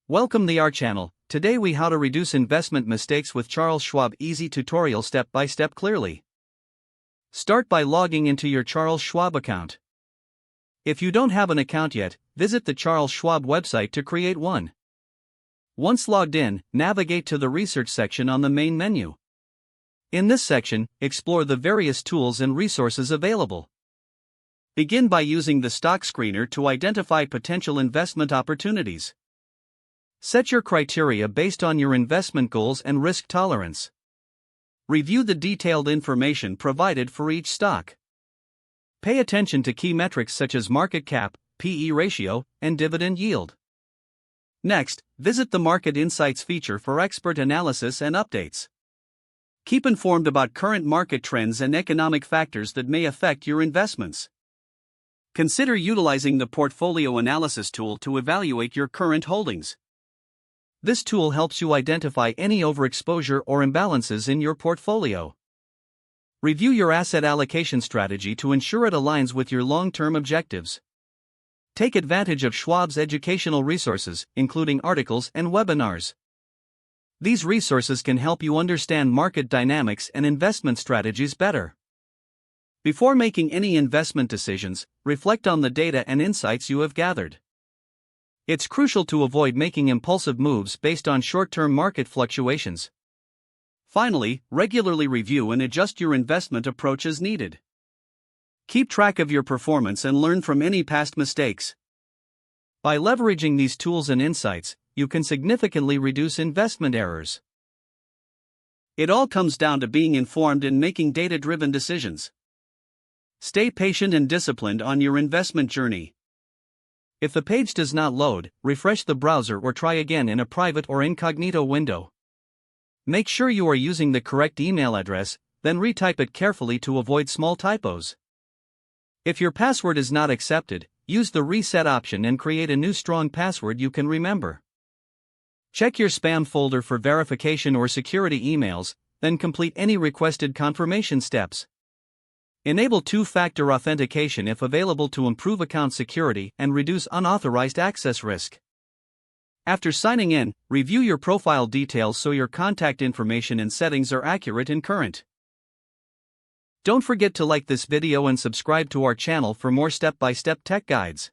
Welcome to our channel. Today we how to reduce investment mistakes with Charles Schwab easy tutorial step by step clearly. Start by logging into your Charles Schwab account. If you don't have an account yet, visit the Charles Schwab website to create one. Once logged in, navigate to the research section on the main menu. In this section, explore the various tools and resources available. Begin by using the stock screener to identify potential investment opportunities. Set your criteria based on your investment goals and risk tolerance. Review the detailed information provided for each stock. Pay attention to key metrics such as market cap, P/E ratio, and dividend yield. Next, visit the Market Insights feature for expert analysis and updates. Keep informed about current market trends and economic factors that may affect your investments. Consider utilizing the portfolio analysis tool to evaluate your current holdings. This tool helps you identify any overexposure or imbalances in your portfolio. Review your asset allocation strategy to ensure it aligns with your long-term objectives. Take advantage of Schwab's educational resources, including articles and webinars. These resources can help you understand market dynamics and investment strategies better. Before making any investment decisions, reflect on the data and insights you have gathered. It's crucial to avoid making impulsive moves based on short-term market fluctuations. Finally, regularly review and adjust your investment approach as needed. Keep track of your performance and learn from any past mistakes. By leveraging these tools and insights, you can significantly reduce investment errors. It all comes down to being informed and making data-driven decisions. Stay patient and disciplined on your investment journey. If the page does not load, refresh the browser or try again in a private or incognito window. Make sure you are using the correct email address, then retype it carefully to avoid small typos. If your password is not accepted, use the reset option and create a new strong password you can remember. Check your spam folder for verification or security emails, then complete any requested confirmation steps. Enable two-factor authentication if available to improve account security and reduce unauthorized access risk. After signing in, review your profile details so your contact information and settings are accurate and current. Don't forget to like this video and subscribe to our channel for more step-by-step tech guides.